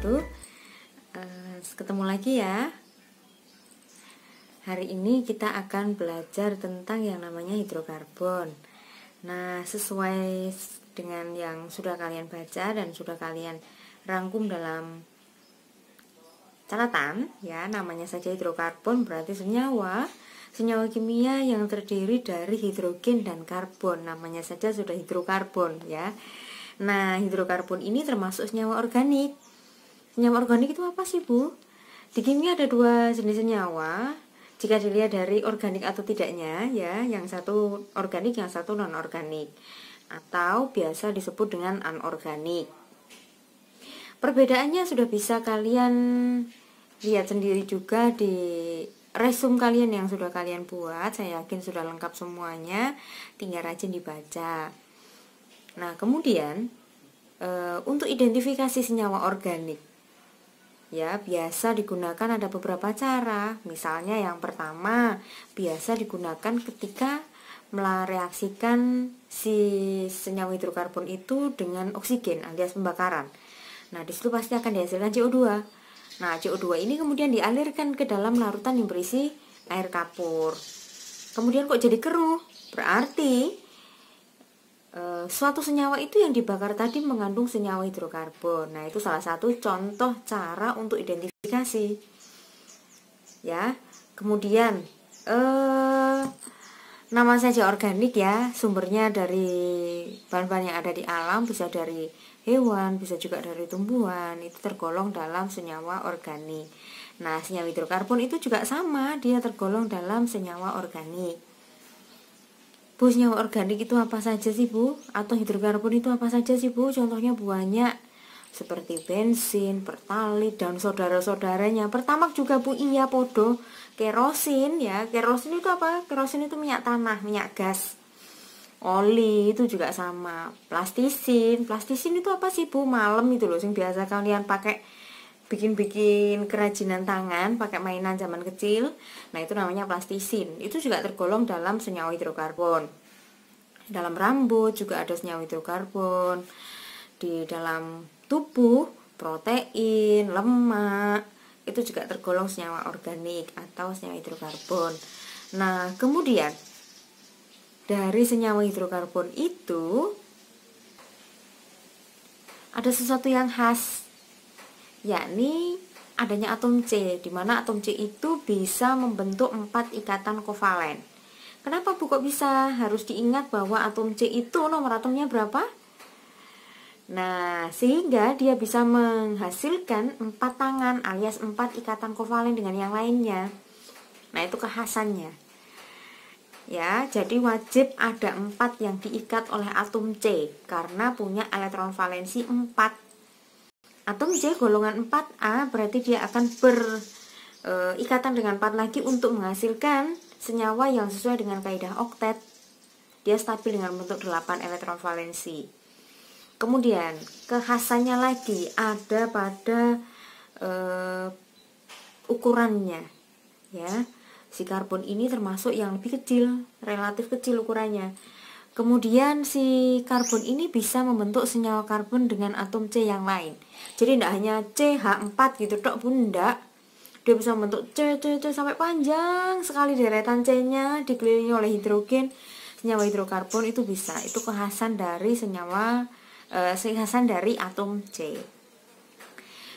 wabarakatuh. Ketemu lagi ya. Hari ini kita akan belajar tentang yang namanya hidrokarbon. Nah, sesuai dengan yang sudah kalian baca dan sudah kalian rangkum dalam catatan ya, namanya saja hidrokarbon berarti senyawa kimia yang terdiri dari hidrogen dan karbon. Namanya saja sudah hidrokarbon ya. Nah, hidrokarbon ini termasuk senyawa organik. Senyawa organik itu apa sih, Bu? Di kimia ada dua jenis senyawa. Jika dilihat dari organik atau tidaknya ya, yang satu organik, yang satu non-organik, atau biasa disebut dengan anorganik. Perbedaannya sudah bisa kalian lihat sendiri juga di resume kalian yang sudah kalian buat. Saya yakin sudah lengkap semuanya, tinggal rajin dibaca. Nah, kemudian untuk identifikasi senyawa organik ya, biasa digunakan ada beberapa cara. Misalnya yang pertama, biasa digunakan ketika mereaksikan si senyawa hidrokarbon itu dengan oksigen alias pembakaran. Nah, di situ pasti akan dihasilkan CO2. Nah, CO2 ini kemudian dialirkan ke dalam larutan yang berisi air kapur. Kemudian kok jadi keruh? Berarti suatu senyawa itu yang dibakar tadi mengandung senyawa hidrokarbon. Nah, itu salah satu contoh cara untuk identifikasi ya. Kemudian nama saja organik ya, sumbernya dari bahan-bahan yang ada di alam, bisa dari hewan, bisa juga dari tumbuhan, itu tergolong dalam senyawa organik. Nah, senyawa hidrokarbon itu juga sama, dia tergolong dalam senyawa organik. Bu, senyawa organik itu apa saja sih, Bu? Atau hidrokarbon itu apa saja sih, Bu? Contohnya banyak, seperti bensin, pertalit, dan saudara-saudaranya. Pertamax juga, Bu, iya podo. Kerosin ya, kerosin itu apa? Kerosin itu minyak tanah, minyak gas. Oli itu juga sama. Plastisin itu apa sih, Bu? Malem itu loh, yang biasa kalian pakai bikin-bikin kerajinan tangan, pakai mainan zaman kecil. Nah, itu namanya plastisin. Itu juga tergolong dalam senyawa hidrokarbon. Dalam rambut juga ada senyawa hidrokarbon. Di dalam tubuh, protein, lemak, itu juga tergolong senyawa organik atau senyawa hidrokarbon. Nah, kemudian dari senyawa hidrokarbon itu ada sesuatu yang khas, yakni adanya atom C, di mana atom C itu bisa membentuk 4 ikatan kovalen. Kenapa, Bu, kok bisa? Harus diingat bahwa atom C itu nomor atomnya berapa? Nah, sehingga dia bisa menghasilkan 4 tangan alias 4 ikatan kovalen dengan yang lainnya. Nah, itu kekhasannya. Ya, jadi wajib ada 4 yang diikat oleh atom C karena punya elektron valensi 4. Atom C golongan 4A berarti dia akan berikatan dengan 4 lagi untuk menghasilkan senyawa yang sesuai dengan kaidah oktet. Dia stabil dengan bentuk 8 elektron valensi. Kemudian kekhasannya lagi ada pada ukurannya ya. Si karbon ini termasuk yang lebih kecil, relatif kecil ukurannya. Kemudian si karbon ini bisa membentuk senyawa karbon dengan atom C yang lain. Jadi tidak hanya CH4 gitu tok, pun enggak. Dia bisa membentuk C sampai panjang sekali deretan C-nya dikelilingi oleh hidrogen. Senyawa hidrokarbon itu bisa. Itu kekhasan dari kekhasan dari atom C.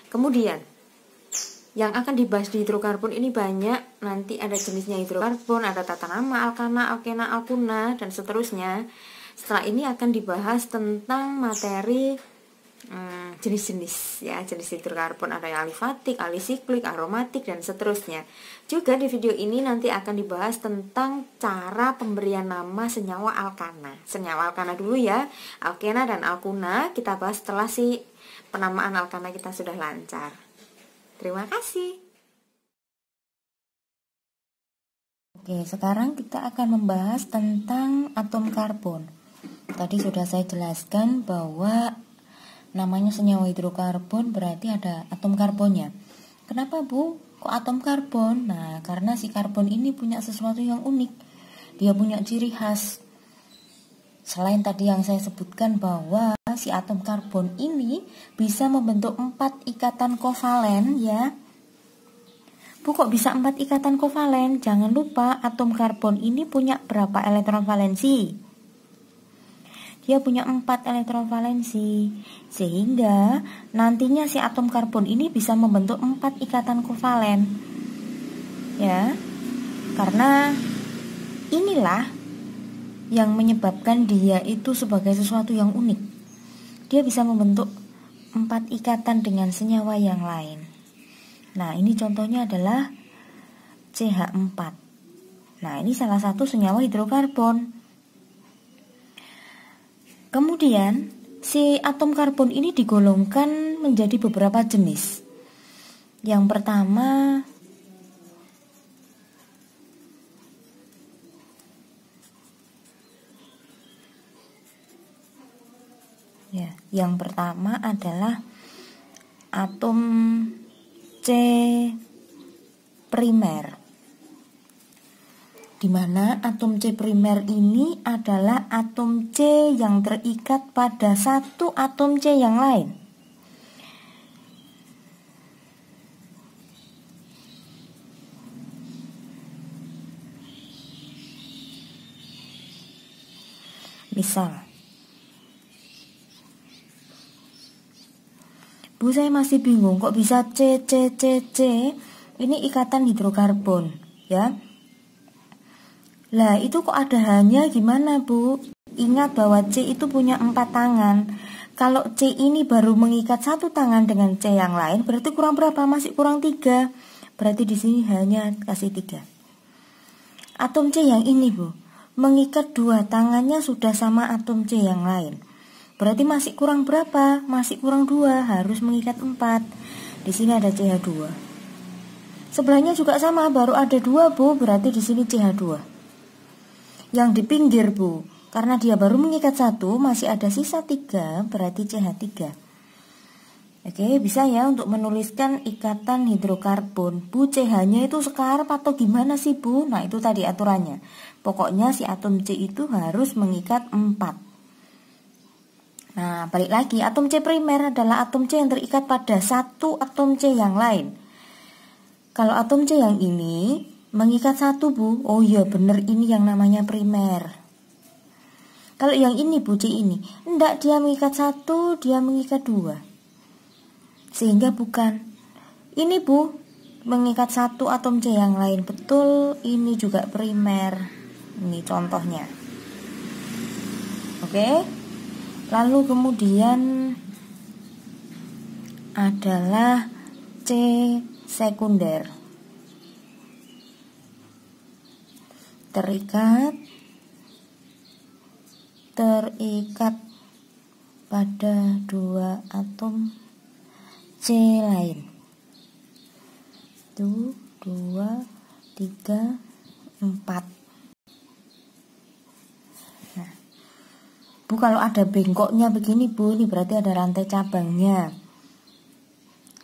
Kemudian yang akan dibahas di hidrokarbon ini banyak. Nanti ada jenisnya hidrokarbon, ada tata nama, alkana, alkena, alkuna, dan seterusnya. Setelah ini akan dibahas tentang materi jenis-jenis ya, jenis hidrokarbon. Ada yang alifatik, alisiklik, aromatik, dan seterusnya. Juga di video ini nanti akan dibahas tentang cara pemberian nama senyawa alkana. Senyawa alkana dulu ya, alkena dan alkuna kita bahas setelah si penamaan alkana kita sudah lancar. Terima kasih. Oke, sekarang kita akan membahas tentang atom karbon. Tadi sudah saya jelaskan bahwa namanya senyawa hidrokarbon berarti ada atom karbonnya. Kenapa, Bu? Kok atom karbon? Nah, karena si karbon ini punya sesuatu yang unik. Dia punya ciri khas. Selain tadi yang saya sebutkan bahwa si atom karbon ini bisa membentuk 4 ikatan kovalen ya. Bu, kok bisa 4 ikatan kovalen? Jangan lupa atom karbon ini punya berapa elektron valensi? Dia punya 4 elektron valensi. Sehingga nantinya si atom karbon ini bisa membentuk 4 ikatan kovalen. Ya. Karena inilah yang menyebabkan dia itu sebagai sesuatu yang unik. Dia bisa membentuk 4 ikatan dengan senyawa yang lain. Nah, ini contohnya adalah CH4. Nah, ini salah satu senyawa hidrokarbon. Kemudian, si atom karbon ini digolongkan menjadi beberapa jenis. Yang pertama, adalah atom C primer, di mana atom C primer ini adalah atom C yang terikat pada satu atom C yang lain. Misal, Bu, saya masih bingung kok bisa C. Ini ikatan hidrokarbon, ya. Lah, itu kok ada hanya gimana, Bu? Ingat bahwa C itu punya 4 tangan. Kalau C ini baru mengikat 1 tangan dengan C yang lain, berarti kurang berapa? Masih kurang 3. Berarti di sini hanya kasih 3. Atom C yang ini, Bu, mengikat 2 tangannya sudah sama atom C yang lain. Berarti masih kurang berapa? Masih kurang 2, harus mengikat 4. Di sini ada CH2. Sebelahnya juga sama, baru ada 2, Bu, berarti di sini CH2. Yang di pinggir, Bu, karena dia baru mengikat 1, masih ada sisa 3, berarti CH3. Oke, bisa ya untuk menuliskan ikatan hidrokarbon. Bu, CH-nya itu sekarang atau gimana sih, Bu? Nah, itu tadi aturannya. Pokoknya si atom C itu harus mengikat 4. Nah, balik lagi, atom C primer adalah atom C yang terikat pada satu atom C yang lain. Kalau atom C yang ini mengikat 1, Bu. Oh iya, bener, ini yang namanya primer. Kalau yang ini, Bu, C ini, enggak, dia mengikat 1, dia mengikat 2. Sehingga bukan. Ini, Bu, mengikat 1 atom C yang lain. Betul, ini juga primer. Ini contohnya. Oke. Lalu kemudian adalah C sekunder. Terikat pada 2 atom C lain. 1, 2, 3, 4. Bu, kalau ada bengkoknya begini, Bu, ini berarti ada rantai cabangnya.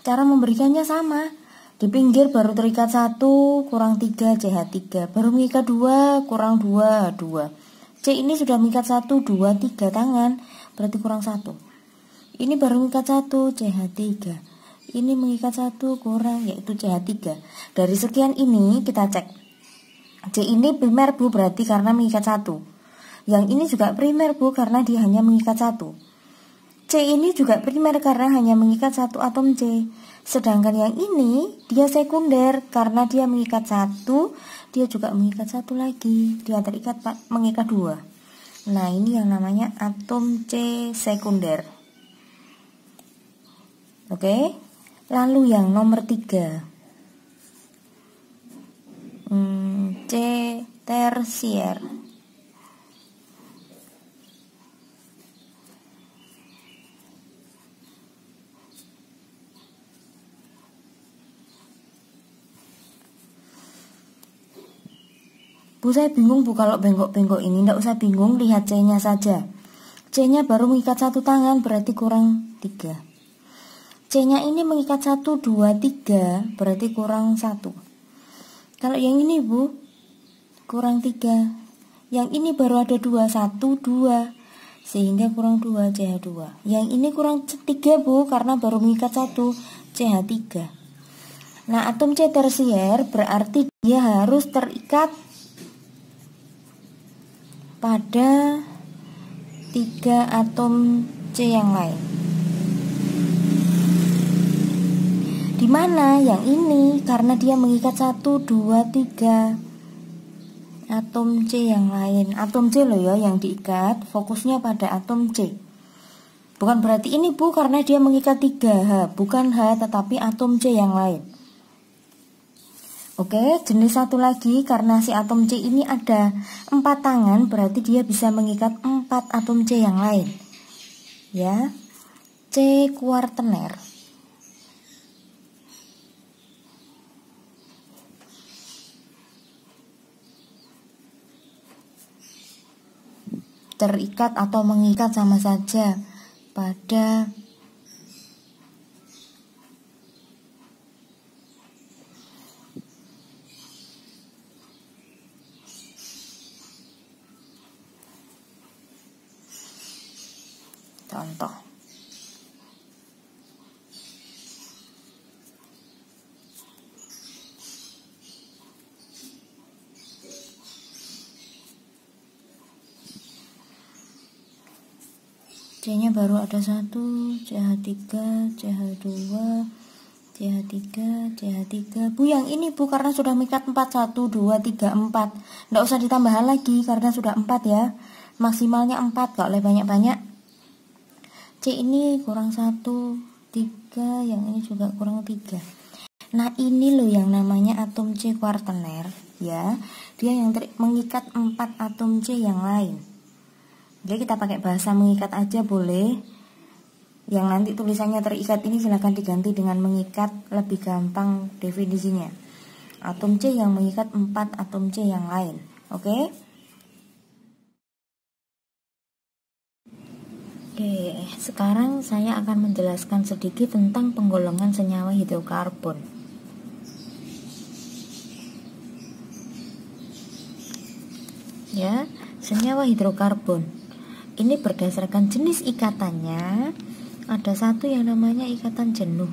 Cara memberikannya sama. Di pinggir baru terikat 1, kurang 3, CH3. Baru mengikat 2, kurang 2, 2. C ini sudah mengikat 1, 2, 3 tangan, berarti kurang 1. Ini baru mengikat 1, CH3. Ini mengikat 1, kurang, yaitu CH3. Dari sekian ini kita cek. C ini primer, Bu, berarti karena mengikat 1. Yang ini juga primer, Bu, karena dia hanya mengikat 1. C ini juga primer karena hanya mengikat 1 atom C. Sedangkan yang ini dia sekunder karena dia mengikat 1, dia juga mengikat 1 lagi. Dia terikat mengikat 2. Nah, ini yang namanya atom C sekunder. Oke. Lalu yang nomor 3. C tersier. Bu, saya bingung, Bu, kalau bengkok-bengkok ini. Nggak usah bingung, lihat C-nya saja. C-nya baru mengikat 1 tangan, berarti kurang 3. C-nya ini mengikat 1, 2, 3, berarti kurang 1. Kalau yang ini, Bu, kurang 3. Yang ini baru ada 2, 1, 2. sehingga kurang 2 CH2. Yang ini kurang 3 Bu, karena baru mengikat 1 CH3. Nah, atom C tersier berarti dia harus terikat pada 3 atom C yang lain. Di mana yang ini karena dia mengikat 1, 2, 3 atom C yang lain. Atom C loh ya yang diikat, fokusnya pada atom C. Bukan berarti ini Bu, karena dia mengikat 3H, bukan H tetapi atom C yang lain. Oke, jenis satu lagi, karena si atom C ini ada 4 tangan, berarti dia bisa mengikat 4 atom C yang lain. Ya, C kuartener. Terikat atau mengikat sama saja pada contoh. C-nya baru ada 1, CH3, CH2, CH3, CH3. Bu, yang ini Bu, karena sudah mengikat 4, 1, 2, 3, 4. Nggak usah ditambahkan lagi karena sudah 4 ya. Maksimalnya 4, kalau banyak-banyak. C ini kurang 1, 3, yang ini juga kurang 3. Nah, ini loh yang namanya atom C kuartener ya. Dia yang mengikat 4 atom C yang lain. Jadi kita pakai bahasa mengikat aja boleh. Yang nanti tulisannya terikat ini silahkan diganti dengan mengikat, lebih gampang definisinya. Atom C yang mengikat 4 atom C yang lain. Oke? Oke, sekarang saya akan menjelaskan sedikit tentang penggolongan senyawa hidrokarbon. Ya, senyawa hidrokarbon. Ini berdasarkan jenis ikatannya. Ada satu yang namanya ikatan jenuh.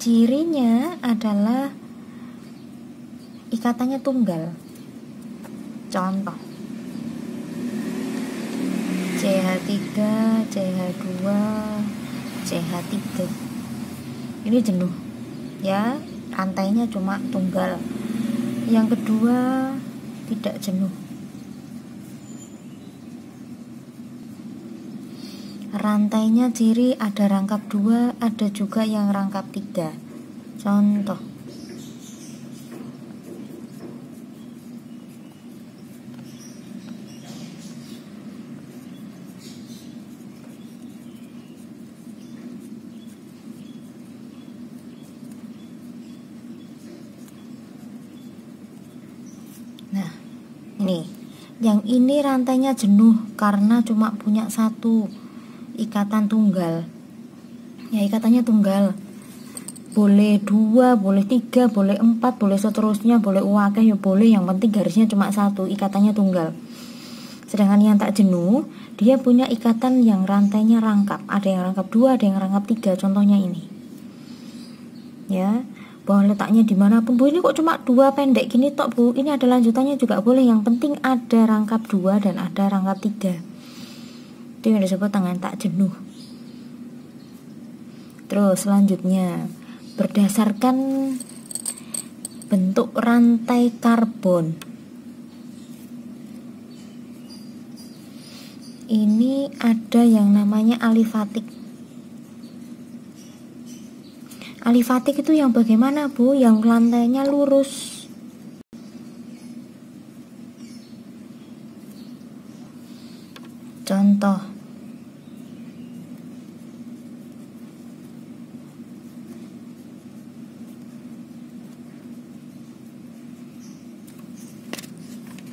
Cirinya adalah ikatannya tunggal. Contoh, CH3, CH2, CH3. Ini jenuh ya, rantainya cuma tunggal. Yang kedua tidak jenuh, rantainya ciri ada rangkap 2, ada juga yang rangkap 3. Contoh, nah ini, yang ini rantainya jenuh karena cuma punya 1 ikatan tunggal. Ya, ikatannya tunggal. Boleh 2, boleh 3, boleh 4, boleh seterusnya, boleh uwakeh ya boleh, yang penting garisnya cuma 1, ikatannya tunggal. Sedangkan yang tak jenuh, dia punya ikatan yang rantainya rangkap. Ada yang rangkap 2, ada yang rangkap 3, contohnya ini. Ya, bahwa letaknya dimanapun. Bu, ini kok cuma 2 pendek gini tok Bu, ini ada lanjutannya juga boleh, yang penting ada rangkap 2 dan ada rangkap 3. Itu yang disebut tangan tak jenuh. Terus selanjutnya, berdasarkan bentuk rantai karbon, ini ada yang namanya alifatik. Alifatik itu yang bagaimana Bu? Yang rantainya lurus. Contoh,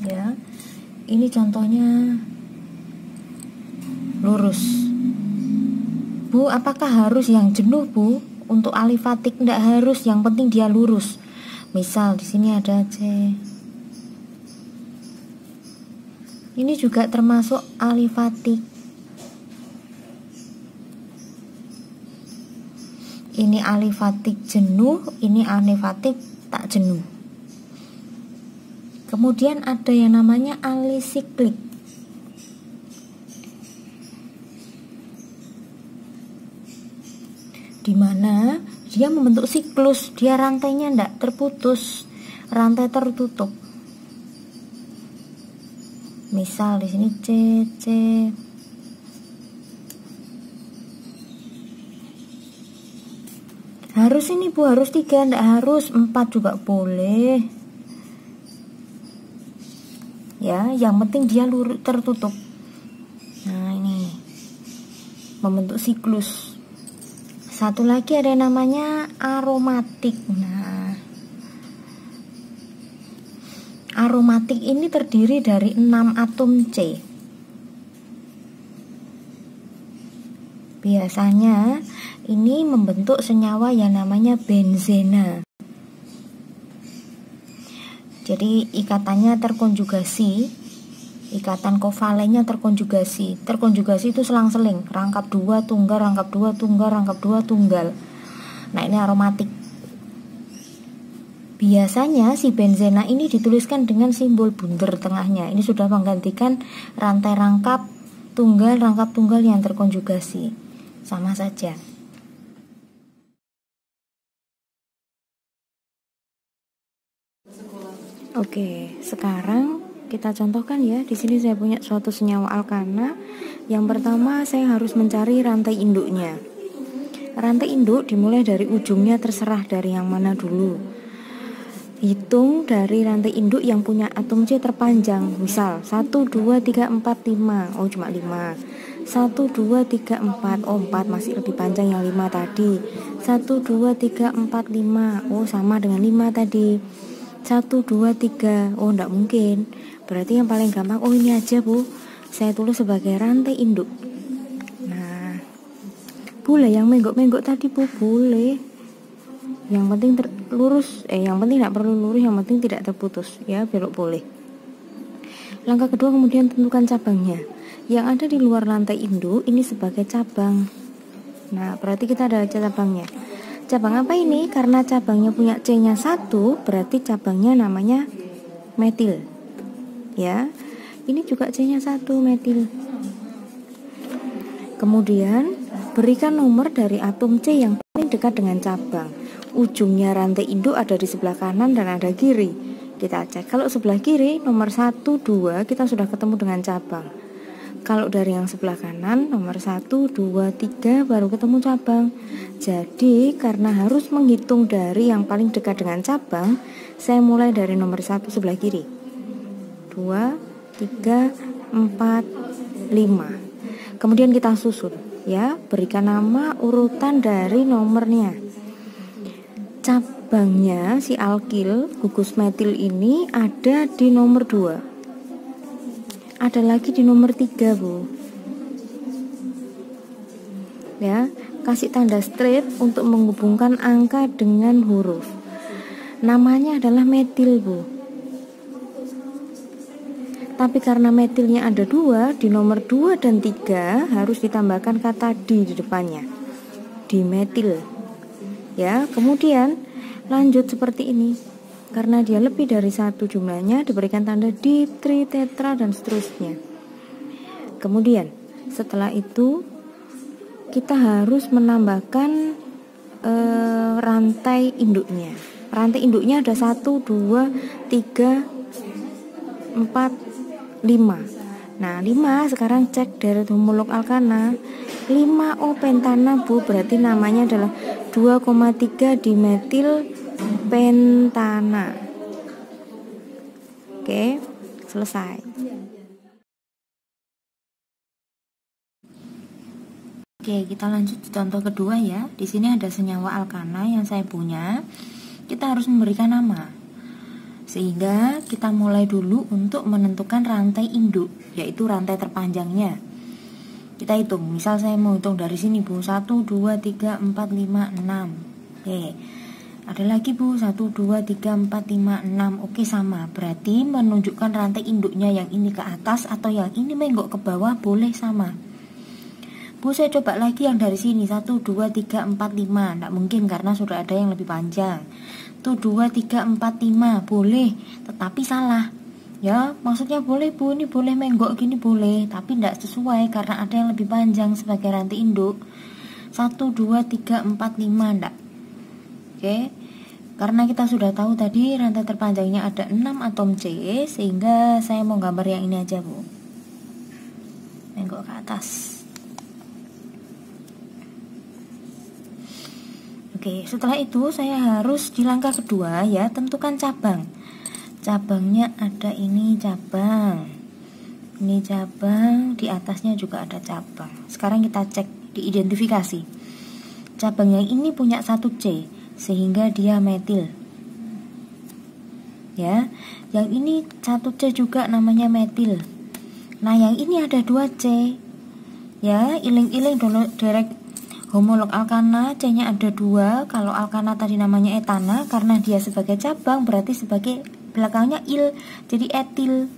ya, ini contohnya lurus. Bu, apakah harus yang jenuh Bu? Untuk alifatik tidak harus, yang penting dia lurus. Misal di sini ada C, Ini juga termasuk alifatik. Ini alifatik jenuh, ini alifatik tak jenuh. Kemudian ada yang namanya alisiklik. Di mana dia membentuk siklus, dia rantainya tidak terputus, rantai tertutup. Misal di sini C, harus ini Bu, harus 3, enggak harus 4 juga boleh. Ya, yang penting dia tertutup. Nah, ini membentuk siklus. Satu lagi ada yang namanya aromatik. Nah, aromatik ini terdiri dari 6 atom C. Biasanya ini membentuk senyawa yang namanya benzena. Jadi ikatannya terkonjugasi, ikatan kovalennya terkonjugasi. Terkonjugasi itu selang-seling, rangkap 2 tunggal, rangkap 2 tunggal, rangkap 2 tunggal. Nah, ini aromatik. Biasanya si benzena ini dituliskan dengan simbol bunder tengahnya. Ini sudah menggantikan rantai rangkap tunggal yang terkonjugasi. Sama saja. Oke, sekarang kita contohkan ya. Di sini saya punya suatu senyawa alkana. Yang pertama saya harus mencari rantai induknya. Rantai induk dimulai dari ujungnya, terserah dari yang mana dulu. Hitung dari rantai induk yang punya atom C terpanjang. Misal 1, 2, 3, 4, 5. Oh, cuma 5. 1, 2, 3, 4. Oh, 4 masih lebih panjang yang 5 tadi. 1, 2, 3, 4, 5. Oh, sama dengan 5 tadi. 1, 2, 3. Oh, enggak mungkin. Berarti yang paling gampang, oh ini aja Bu, saya tulis sebagai rantai induk. Nah, boleh yang menggok-menggok tadi Bu, boleh. Yang penting lurus, yang penting tidak perlu lurus, yang penting tidak terputus. Ya, belok boleh. Langkah kedua, kemudian tentukan cabangnya. Yang ada di luar rantai induk ini sebagai cabang. Nah, berarti kita ada cabangnya. Cabang apa ini? Karena cabangnya punya C-nya 1, berarti cabangnya namanya metil. Ya, ini juga C-nya 1, metil. Kemudian, berikan nomor dari atom C yang paling dekat dengan cabang. Ujungnya rantai induk ada di sebelah kanan dan ada kiri. Kita cek. Kalau sebelah kiri, nomor 1, 2, kita sudah ketemu dengan cabang. Kalau dari yang sebelah kanan, nomor 1, 2, 3 baru ketemu cabang. Jadi karena harus menghitung dari yang paling dekat dengan cabang, saya mulai dari nomor 1 sebelah kiri. 2, 3, 4, 5. Kemudian kita susun, ya, berikan nama urutan dari nomornya. Cabangnya si alkil gugus metil ini ada di nomor 2. Ada lagi di nomor 3 Bu. Ya, kasih tanda strip untuk menghubungkan angka dengan huruf. Namanya adalah metil Bu. Tapi karena metilnya ada 2, di nomor 2 dan 3 harus ditambahkan kata di depannya. Dimetil. Ya, kemudian lanjut seperti ini. Karena dia lebih dari 1 jumlahnya, diberikan tanda di, tri, tetra, dan seterusnya. Kemudian setelah itu kita harus menambahkan rantai induknya. Rantai induknya ada 1, 2, 3, 4, 5. Nah, 5 sekarang cek dari homolog alkana. 5O pentana Bu, berarti namanya adalah 2,3 dimetil pentana. Oke, selesai. Oke, kita lanjut ke contoh kedua ya. Di sini ada senyawa alkana yang saya punya. Kita harus memberikan nama. Sehingga kita mulai dulu untuk menentukan rantai induk, yaitu rantai terpanjangnya. Kita hitung. Misal saya mau hitung dari sini Bu, 1, 2, 3, 4, 5, 6. Oke. Ada lagi Bu, 1, 2, 3, 4, 5, 6. Oke, sama. Berarti menunjukkan rantai induknya yang ini ke atas atau yang ini menggok ke bawah boleh sama. Bu, saya coba lagi yang dari sini. 1, 2, 3, 4, 5. Tidak mungkin karena sudah ada yang lebih panjang. 1, 2, 3, 4, 5. Boleh, tetapi salah. Ya, maksudnya boleh Bu, ini boleh menggok gini boleh, tapi tidak sesuai karena ada yang lebih panjang sebagai rantai induk. 1, 2, 3, 4, 5. Tidak. Oke, karena kita sudah tahu tadi rantai terpanjangnya ada 6 atom C, sehingga saya mau gambar yang ini aja Bu, menggok ke atas. Oke, setelah itu saya harus di langkah kedua ya, tentukan cabang. Cabangnya ada ini cabang, ini cabang, di atasnya juga ada cabang. Sekarang kita cek di identifikasi. Cabang yang ini punya 1 C, sehingga dia metil. Ya, yang ini 1 C juga namanya metil. Nah, yang ini ada 2 C. Ya, iling-iling dulu direct homolog alkana, C-nya ada 2. Kalau alkana tadi namanya etana, karena dia sebagai cabang berarti sebagai belakangnya il, jadi etil.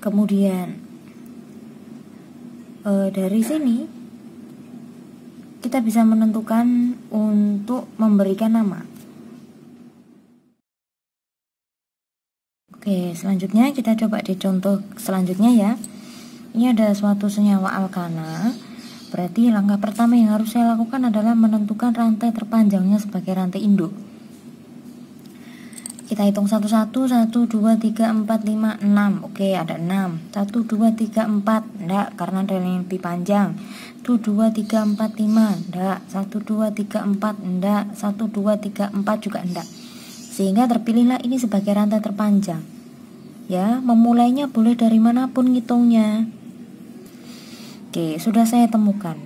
Kemudian dari sini kita bisa menentukan untuk memberikan nama. Oke, selanjutnya kita coba di contoh selanjutnya ya. Ini ada suatu senyawa alkana. Berarti langkah pertama yang harus saya lakukan adalah menentukan rantai terpanjangnya sebagai rantai induk. Kita hitung satu-satu. 1, 2, 3, 4, 5, 6. Oke, ada 6. 1, 2, 3, 4. Enggak, karena ada yang lebih panjang. 1, 2, 3, 4, 5. Enggak. 1, 2, 3, 4. Enggak. 1, 2, 3, 4 juga enggak. Sehingga terpilihlah ini sebagai rantai terpanjang. Ya, memulainya boleh dari manapun ngitungnya. Oke, sudah saya temukan.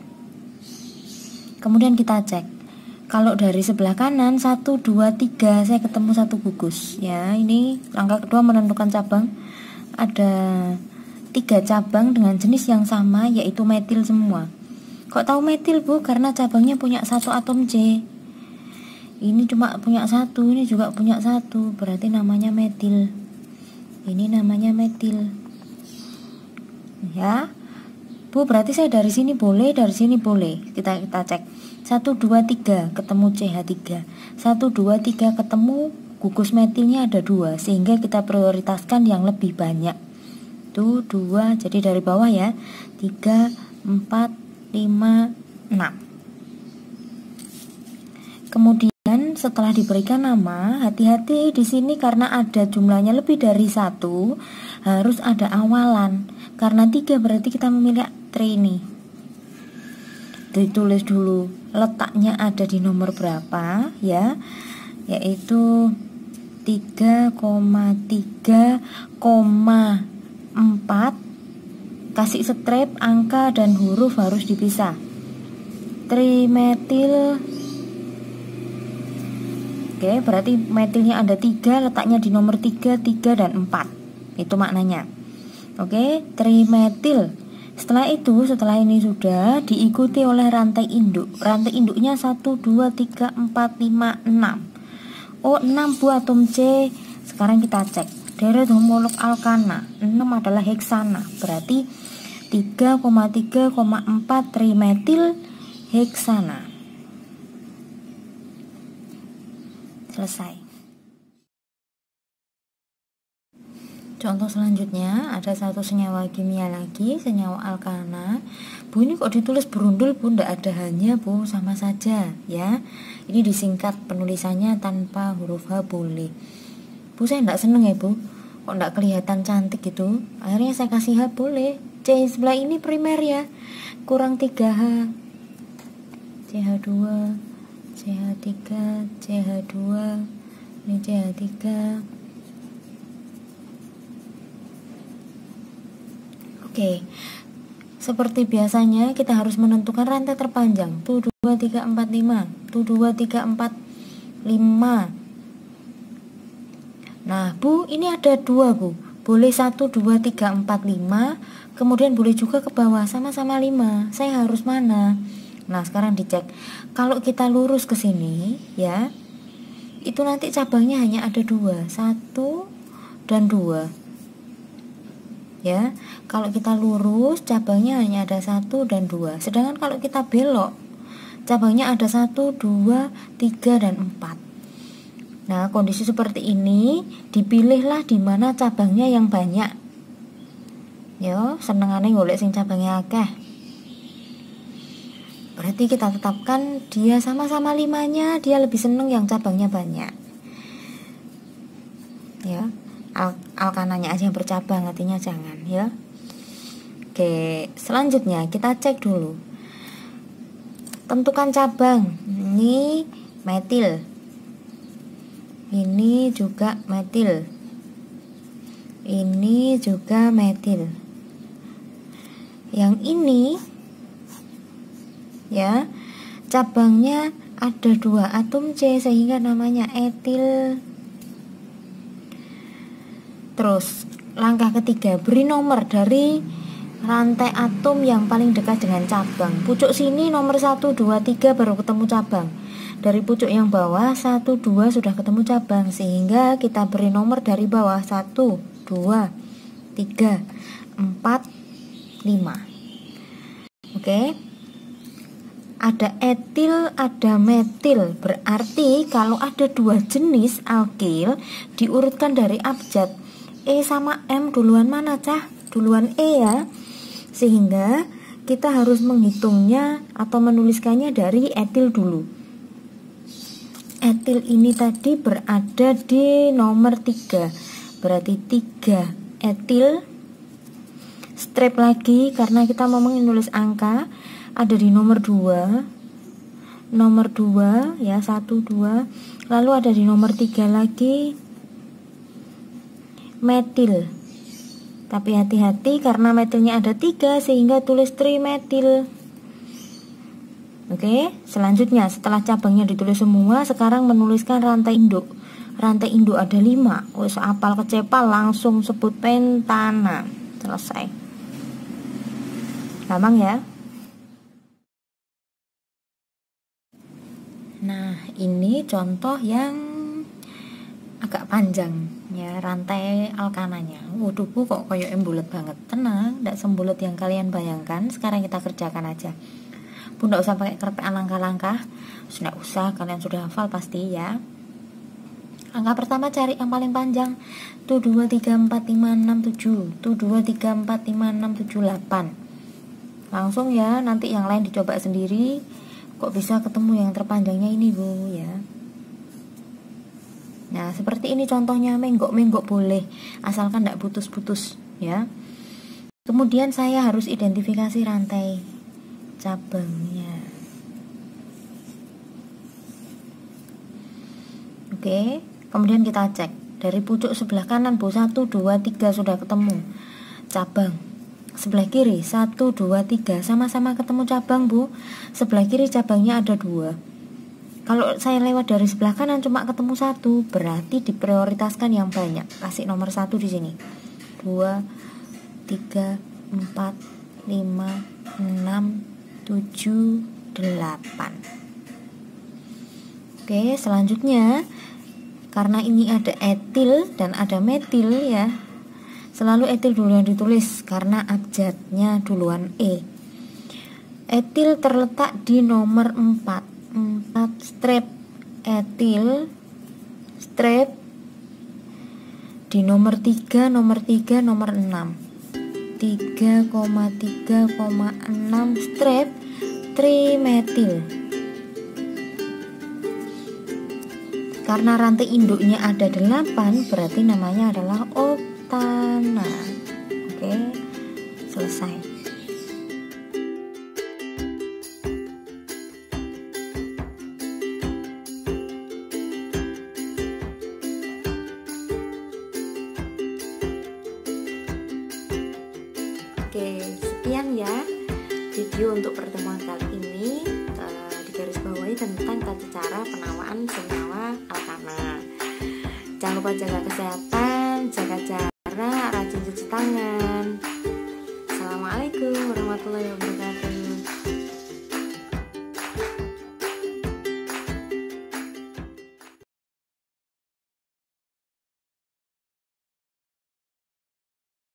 Kemudian kita cek. Kalau dari sebelah kanan 1, 2, 3 saya ketemu 1 gugus. Ya, ini langkah kedua menentukan cabang. Ada 3 cabang dengan jenis yang sama, yaitu metil semua. Kok tahu metil Bu? Karena cabangnya punya 1 atom C. Ini cuma punya 1, ini juga punya 1, berarti namanya metil. Ini namanya metil. Ya. Bu, berarti saya dari sini boleh, dari sini boleh. Kita cek. 1, 2, 3 ketemu CH3. 1, 2, 3 ketemu gugus metilnya ada 2, sehingga kita prioritaskan yang lebih banyak. Tuh 2, jadi dari bawah ya. 3, 4, 5, 6. Kemudian setelah diberikan nama, hati-hati di sini karena ada jumlahnya lebih dari 1, harus ada awalan. Karena 3 berarti kita memilih ini. Ditulis dulu letaknya ada di nomor berapa ya, yaitu 3,3,4. Kasih strip, angka dan huruf harus dipisah. Trimetil. Oke, berarti metilnya ada 3, letaknya di nomor 3, 3 dan 4. Itu maknanya. Oke, trimetil. Setelah ini sudah diikuti oleh rantai induk. Rantai induknya 1, 2, 3, 4, 5, 6. Oh, 6 Bu atom C. Sekarang kita cek. Deret homolog alkana 6 adalah heksana. Berarti 3,3,4 trimetil heksana. Selesai. Contoh selanjutnya, ada satu senyawa kimia lagi, senyawa alkana. Bu, ini kok ditulis berundul Bu, tidak ada hanya Bu, sama saja ya. Ini disingkat penulisannya tanpa huruf H boleh. Bu, saya tidak seneng ya Bu, kok tidak kelihatan cantik gitu. Akhirnya saya kasih H boleh. C sebelah ini primer ya, kurang 3H. CH2, CH3, CH2, ini CH3. Oke, seperti biasanya kita harus menentukan rantai terpanjang. Tuh 2, 3, 4, 5. Tuh 2, 3, 4, 5. Nah Bu, ini ada 2 Bu. Boleh 1, 2, 3, 4, 5. kemudian boleh juga ke bawah, sama-sama 5. Saya harus mana? Nah, sekarang dicek. Kalau kita lurus ke sini ya, itu nanti cabangnya hanya ada 2, 1 dan 2. Ya, kalau kita lurus cabangnya hanya ada 1 dan 2. Sedangkan kalau kita belok, cabangnya ada 1, 2, 3 dan 4. Nah, kondisi seperti ini dipilihlah di mana cabangnya yang banyak. Yo, senengane golek sing cabangnya akeh. Berarti kita tetapkan dia sama-sama 5-nya, dia lebih seneng yang cabangnya banyak. Ya, alkananya aja yang bercabang, artinya jangan ya. Oke, selanjutnya kita cek dulu. Tentukan cabang. Ini metil. Ini juga metil. Ini juga metil. Yang ini ya, cabangnya ada 2 atom C sehingga namanya etil. Terus langkah ketiga, beri nomor dari rantai atom yang paling dekat dengan cabang. Pucuk sini nomor 1, 2, 3 baru ketemu cabang. Dari pucuk yang bawah 1, 2 sudah ketemu cabang, sehingga kita beri nomor dari bawah 1, 2, 3, 4, 5. Oke. Ada etil, ada metil. Berarti kalau ada 2 jenis alkil diurutkan dari abjad. E sama M duluan mana, Cah? Duluan E ya. Sehingga kita harus menghitungnya atau menuliskannya dari etil dulu. Etil ini tadi berada di nomor 3. Berarti 3 etil. Strip lagi karena kita mau menulis angka, ada di nomor 2. Nomor 2 ya, 1, 2. Lalu ada di nomor 3 lagi metil. Tapi hati-hati karena metilnya ada 3 sehingga tulis trimetil. Oke, selanjutnya setelah cabangnya ditulis semua, sekarang menuliskan rantai induk. Rantai induk ada 5. Wis apal kecepal langsung sebut pentana. Selesai. Gampang ya. Nah, ini contoh yang agak panjang ya, rantai alkananya. Waduh, kok kayak bulet banget. Tenang, tidak sembulet yang kalian bayangkan. Sekarang kita kerjakan aja. Bunda usah pakai kerpean langkah-langkah. Sudah usah, kalian sudah hafal pasti ya. Angka pertama cari yang paling panjang. Tuh 2, 3, 4, 5, 6, 7. Tuh 2, 3, 4, 5, 6, 7, 8. Langsung ya, nanti yang lain dicoba sendiri. Kok bisa ketemu yang terpanjangnya ini, Bu ya. Nah, seperti ini contohnya, menggok-menggok boleh, asalkan tidak putus-putus ya. Kemudian saya harus identifikasi rantai cabangnya. Oke, kemudian kita cek dari pucuk sebelah kanan, Bu, 1, 2, 3 sudah ketemu cabang. Sebelah kiri 1, 2, 3 sama-sama ketemu cabang, Bu. Sebelah kiri cabangnya ada 2. Kalau saya lewat dari sebelah kanan cuma ketemu 1, berarti diprioritaskan yang banyak. Kasih nomor 1 di sini. 2, 3, 4, 5, 6, 7, 8. Oke, selanjutnya karena ini ada etil dan ada metil ya, selalu etil dulu yang ditulis karena abjadnya duluan E. Etil terletak di nomor 4. 4 strip etil strip di nomor 3, nomor 3, nomor 6. 3,3,6 strip trimetil. Karena rantai induknya ada 8, berarti namanya adalah oktana. Oke, selesai. Oke, sekian ya video untuk pertemuan kali ini. Digarisbawahi tentang tata cara penawaan senyawa alkana. Jangan lupa jaga kesehatan, jaga jarak, rajin cuci tangan. Wassalamualaikum warahmatullahi wabarakatuh.